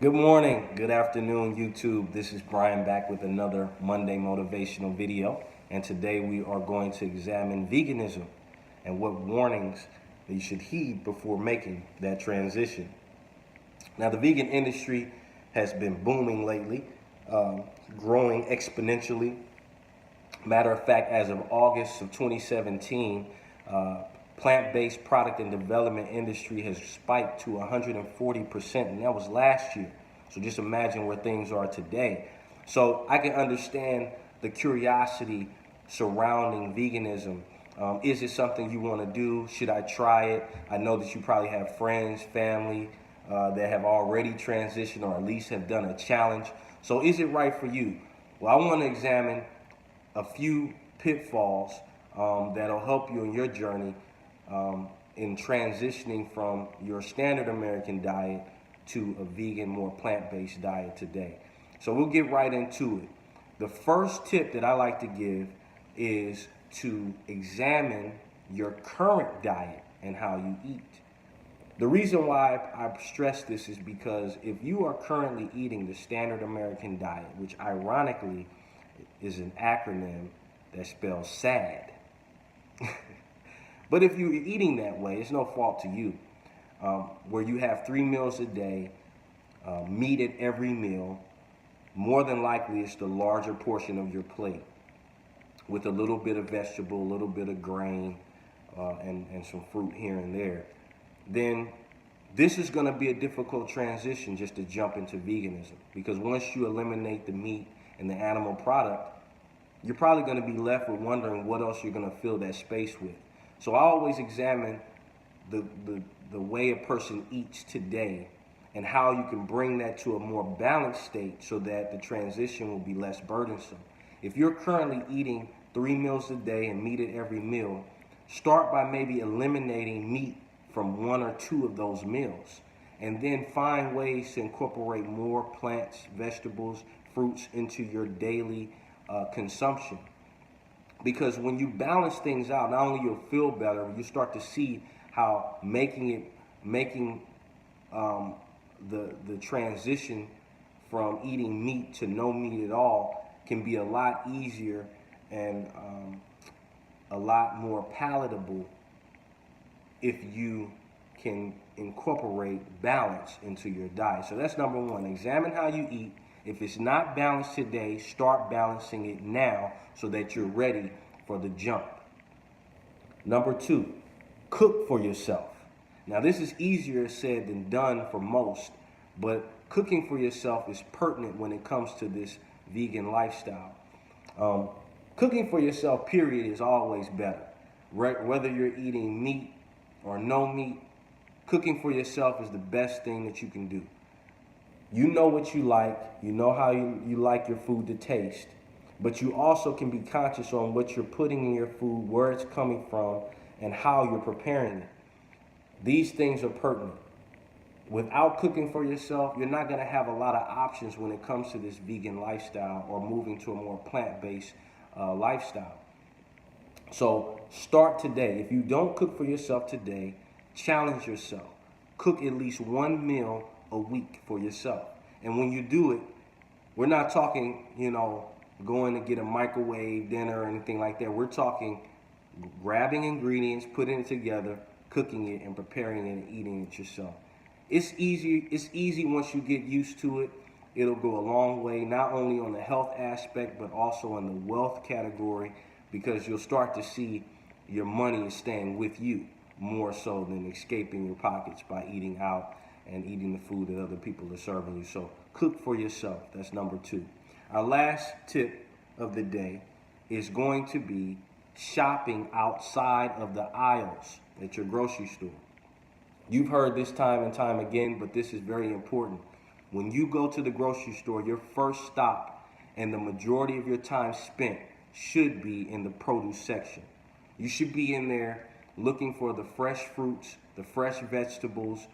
Good morning, good afternoon, YouTube. This is Brian back with another Monday motivational video. And today we are going to examine veganism and what warnings you should heed before making that transition. Now, the vegan industry has been booming lately, growing exponentially. Matter of fact, as of August of 2017, plant-based product and development industry has spiked to 140%, and that was last year. So just imagine where things are today. So I can understand the curiosity surrounding veganism. Is it something you want to do? Should I try it? I know that you probably have friends, family that have already transitioned or at least have done a challenge. So is it right for you? Well, I want to examine a few pitfalls that'll help you in your journey in transitioning from your standard American diet to a vegan, more plant-based diet today. So we'll get right into it. The first tip that I like to give is to examine your current diet and how you eat. The reason why I stress this is because if you are currently eating the standard American diet, which ironically is an acronym that spells SAD. But if you're eating that way, it's no fault to you. Where you have 3 meals a day, meat at every meal, more than likely it's the larger portion of your plate with a little bit of vegetable, a little bit of grain, and some fruit here and there. Then this is going to be a difficult transition just to jump into veganism, because once you eliminate the meat and the animal product, you're probably going to be left with wondering what else you're going to fill that space with. So I always examine the way a person eats today and how you can bring that to a more balanced state so that the transition will be less burdensome. If you're currently eating 3 meals a day and meat at every meal, start by maybe eliminating meat from 1 or 2 of those meals, and then find ways to incorporate more plants, vegetables, fruits into your daily consumption. Because when you balance things out, not only you'll feel better, you start to see how making the transition from eating meat to no meat at all can be a lot easier and a lot more palatable if you can incorporate balance into your diet. So that's number one. Examine how you eat. If it's not balanced today, start balancing it now so that you're ready for the jump. Number 2, cook for yourself. Now, this is easier said than done for most, but cooking for yourself is pertinent when it comes to this vegan lifestyle. Cooking for yourself, period, is always better. Whether you're eating meat or no meat, cooking for yourself is the best thing that you can do. You know what you like, you know how you like your food to taste, but you also can be conscious on what you're putting in your food, where it's coming from, and how you're preparing it. These things are pertinent. Without cooking for yourself, you're not going to have a lot of options when it comes to this vegan lifestyle or moving to a more plant-based lifestyle. So start today. If you don't cook for yourself today, challenge yourself. Cook at least 1 meal a week for yourself. And when you do it, we're not talking, going to get a microwave dinner or anything like that. We're talking grabbing ingredients, putting it together, cooking it, and preparing it and eating it yourself. It's easy once you get used to it. It'll go a long way, not only on the health aspect, but also in the wealth category, because you'll start to see your money is staying with you more so than escaping your pockets by eating out and eating the food that other people are serving you. So cook for yourself. That's number 2. Our last tip of the day is going to be shopping outside of the aisles at your grocery store. You've heard this time and time again, but this is very important. When you go to the grocery store, your first stop and the majority of your time spent should be in the produce section. You should be in there looking for the fresh fruits, the fresh vegetables,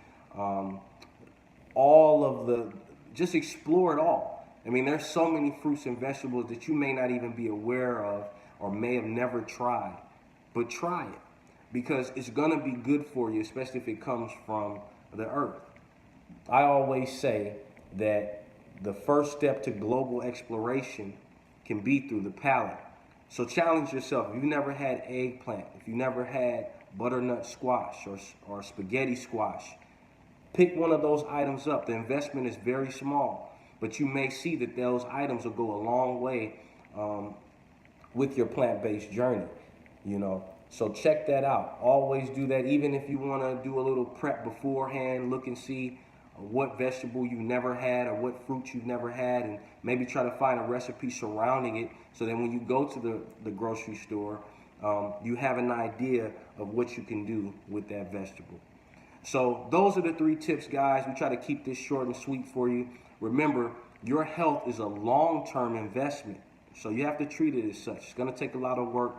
just explore it all. I mean, there's so many fruits and vegetables that you may not even be aware of or may have never tried, but try it, because it's gonna be good for you, especially if it comes from the earth. I always say that the first step to global exploration can be through the palate. So challenge yourself. If you've never had eggplant, if you never had butternut squash or spaghetti squash, pick one of those items up. The investment is very small, but you may see that those items will go a long way with your plant-based journey, you know. So check that out. Always do that. Even if you want to do a little prep beforehand, look and see what vegetable you've never had or what fruit you've never had, and maybe try to find a recipe surrounding it so that when you go to the grocery store, you have an idea of what you can do with that vegetable. So those are the 3 tips, guys. We try to keep this short and sweet for you. Remember, your health is a long-term investment, so you have to treat it as such. It's going to take a lot of work,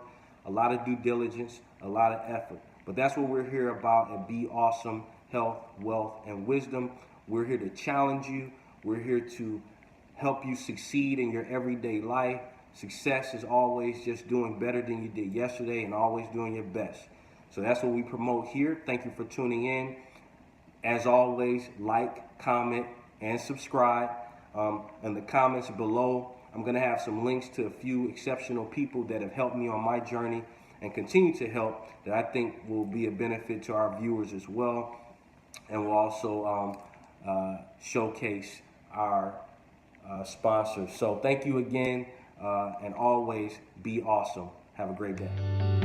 a lot of due diligence, a lot of effort. But that's what we're here about at Be Awesome Health, Wealth, and Wisdom. We're here to challenge you. We're here to help you succeed in your everyday life. Success is always just doing better than you did yesterday and always doing your best. So that's what we promote here. Thank you for tuning in. As always, like, comment, and subscribe. In the comments below, I'm going to have some links to a few exceptional people that have helped me on my journey and continue to help, that I think will be a benefit to our viewers as well. And we'll also showcase our sponsors. So thank you again, and always be awesome. Have a great day.